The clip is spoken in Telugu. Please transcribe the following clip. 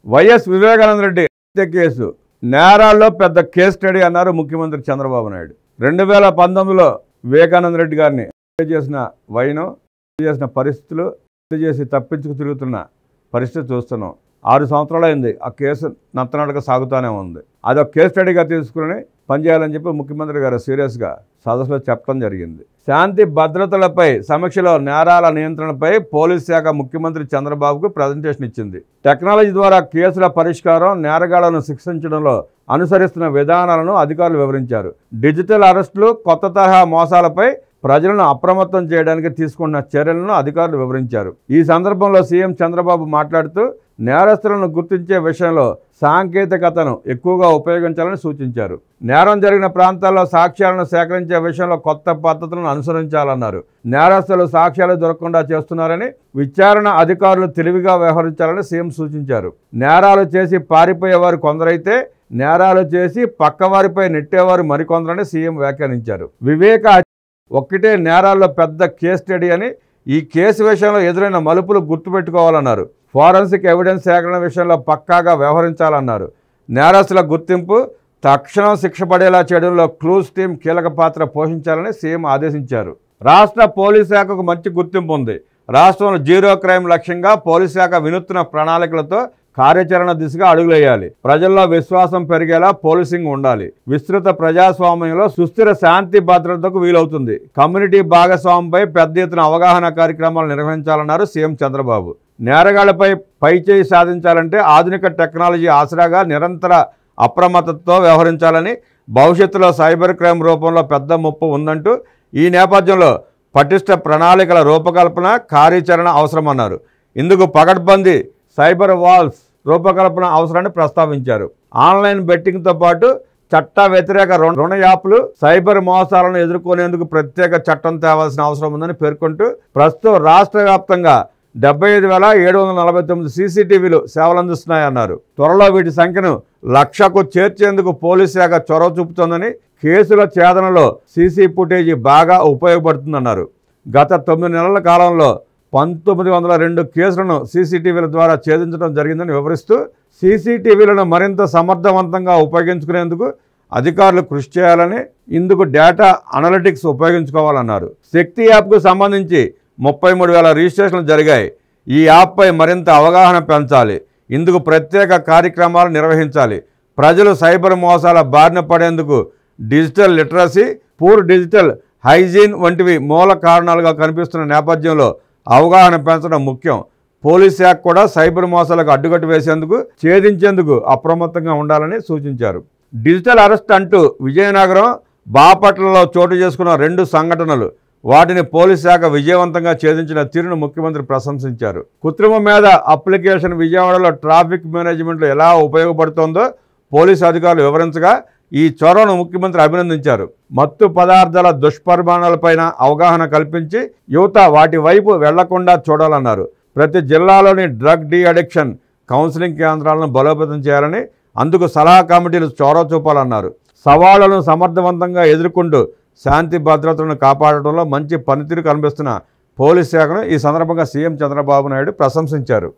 వైఎస్ వివేకానంద రెడ్డి హత్య కేసు నేరాల్లో పెద్ద కేస్ స్టడీ అన్నారు ముఖ్యమంత్రి చంద్రబాబు నాయుడు. 2019లో వివేకానంద రెడ్డి గారిని హత్య చేసిన వైనం, హత్య చేసిన పరిస్థితులు, హత్య చేసి తప్పించుకు తిరుగుతున్న పరిస్థితి చూస్తున్నాం. 6 సంవత్సరాలైంది ఆ కేసు నత్తనడక సాగుతూనే ఉంది. అదొక కేస్ స్టడీగా తీసుకుని పనిచేయాలని చెప్పి ముఖ్యమంత్రి గారు సీరియస్గా సదస్సులో చెప్పడం జరిగింది. శాంతి భద్రతలపై సమీక్షలో నేరాల నియంత్రణపై పోలీస్ శాఖ ముఖ్యమంత్రి చంద్రబాబుకు ప్రజెంటేషన్ ఇచ్చింది. టెక్నాలజీ ద్వారా కేసుల పరిష్కారం, నేరగాళ్లను శిక్షించడంలో అనుసరిస్తున్న విధానాలను అధికారులు వివరించారు. డిజిటల్ అరెస్టులు, కొత్త తరహా మోసాలపై ప్రజలను అప్రమత్తం చేయడానికి తీసుకున్న చర్యలను అధికారులు వివరించారు. ఈ సందర్భంలో సీఎం చంద్రబాబు మాట్లాడుతూ నేరస్తులను గుర్తించే విషయంలో సాంకేతికతను ఎక్కువగా ఉపయోగించాలని సూచించారు. నేరం జరిగిన ప్రాంతాల్లో సాక్ష్యాలను సేకరించే విషయంలో కొత్త పద్ధతులను అనుసరించాలన్నారు. నేరస్తులు సాక్ష్యాలు దొరకకుండా చేస్తున్నారని, విచారణ అధికారులు తెలివిగా వ్యవహరించాలని సీఎం సూచించారు. నేరాలు చేసి పారిపోయేవారు కొందరైతే నేరాలు చేసి పక్కవారిపై నెట్టేవారు మరికొందరని సీఎం వ్యాఖ్యానించారు. వివేక ఒక్కటే నేరాల్లో పెద్ద కేస్ స్టడీ అని, ఈ కేసు విషయంలో ఎదురైన మలుపులు గుర్తుపెట్టుకోవాలన్నారు. ఫోరెన్సిక్ ఎవిడెన్స్ సేకరణ విషయంలో పక్కాగా వ్యవహరించాలన్నారు. నేరస్తుల గుర్తింపు, తక్షణం శిక్ష పడేలా చేయడంలో క్లూస్ టీం కీలక పాత్ర పోషించాలని సీఎం ఆదేశించారు. రాష్ట్ర పోలీస్ శాఖకు మంచి గుర్తింపు ఉంది. రాష్ట్రంలో జీరో క్రైమ్ లక్ష్యంగా పోలీస్ శాఖ వినూత్న ప్రణాళికలతో కార్యాచరణ దిశగా అడుగులేయాలి. ప్రజల్లో విశ్వాసం పెరిగేలా పోలీసింగ్ ఉండాలి. విస్తృత ప్రజాస్వామ్యంలో సుస్థిర శాంతి భద్రతకు వీలవుతుంది. కమ్యూనిటీ భాగస్వామ్యంపై పెద్ద ఎత్తున అవగాహన కార్యక్రమాలు నిర్వహించాలన్నారు సీఎం చంద్రబాబు. నేరగాళ్లపై పైచేయి సాధించాలంటే ఆధునిక టెక్నాలజీ ఆసరాగా నిరంతర అప్రమత్తతో వ్యవహరించాలని, భవిష్యత్తులో సైబర్ క్రైమ్ రూపంలో పెద్ద ముప్పు ఉందంటూ ఈ నేపథ్యంలో పటిష్ట ప్రణాళికల రూపకల్పన, కార్యాచరణ అవసరమన్నారు. ఇందుకు పకడ్బందీ సైబర్ వాల్స్ రూపకల్పన అవసరాన్ని ప్రస్తావించారు. ఆన్లైన్ బెట్టింగ్తో పాటు చట్ట వ్యతిరేక రుణ యాప్లు, సైబర్ మోసాలను ఎదుర్కొనేందుకు ప్రత్యేక చట్టం తేవాల్సిన అవసరం ఉందని పేర్కొంటూ ప్రస్తుతం రాష్ట్ర వ్యాప్తంగా 75,749 సీసీటీవీలు సేవలందిస్తున్నాయన్నారు. త్వరలో వీటి సంఖ్యను 1,00,000కు చేర్చేందుకు పోలీస్ శాఖ చొరవ చూపుతోందని, కేసుల ఛేదనలో సీసీ ఫుటేజీ బాగా ఉపయోగపడుతుందన్నారు. గత 9 నెలల కాలంలో 1902 కేసులను సీసీటీవీల ద్వారా ఛేదించడం జరిగిందని వివరిస్తూ సీసీటీవీలను మరింత సమర్థవంతంగా ఉపయోగించుకునేందుకు అధికారులు కృషి చేయాలని, ఇందుకు డేటా అనలిటిక్స్ ఉపయోగించుకోవాలన్నారు. శక్తి యాప్కు సంబంధించి 33,000 రిజిస్ట్రేషన్లు జరిగాయి. ఈ యాప్పై మరింత అవగాహన పెంచాలి. ఇందుకు ప్రత్యేక కార్యక్రమాలు నిర్వహించాలి. ప్రజలు సైబర్ మోసాల బారిన పడేందుకు digital literacy, poor digital hygiene వంటివి మూల కారణాలుగా కనిపిస్తున్న నేపథ్యంలో అవగాహన పెంచడం ముఖ్యం. పోలీస్ శాఖ కూడా సైబర్ మోసాలకు అడ్డుకట్ట వేసేందుకు, ఛేదించేందుకు అప్రమత్తంగా ఉండాలని సూచించారు. డిజిటల్ అరెస్ట్ అంటూ విజయనగరం, బాపట్లలో చోటు చేసుకున్న 2 సంఘటనలు, వాటిని పోలీస్ శాఖ విజయవంతంగా ఛేదించిన తీరును ముఖ్యమంత్రి ప్రశంసించారు. కృత్రిమ మేధ అప్లికేషన్ విజయవాడలో ట్రాఫిక్ మేనేజ్మెంట్లో ఎలా ఉపయోగపడుతోందో పోలీసు అధికారులు వివరించగా ఈ చొరవను ముఖ్యమంత్రి అభినందించారు. మత్తు పదార్థాల దుష్పరిమాణాలపైన అవగాహన కల్పించి యువత వాటి వైపు వెళ్లకుండా చూడాలన్నారు. ప్రతి జిల్లాలోని డ్రగ్ డీ అడిక్షన్ కౌన్సిలింగ్ కేంద్రాలను బలోపేతం చేయాలని, అందుకు సలహా కమిటీలు చొరవ చూపాలన్నారు. సవాళ్లను సమర్థవంతంగా ఎదుర్కొంటూ శాంతి భద్రతలను కాపాడటంలో మంచి పనితీరు కనిపిస్తున్న పోలీస్ శాఖను ఈ సందర్భంగా సీఎం చంద్రబాబు నాయుడు ప్రశంసించారు.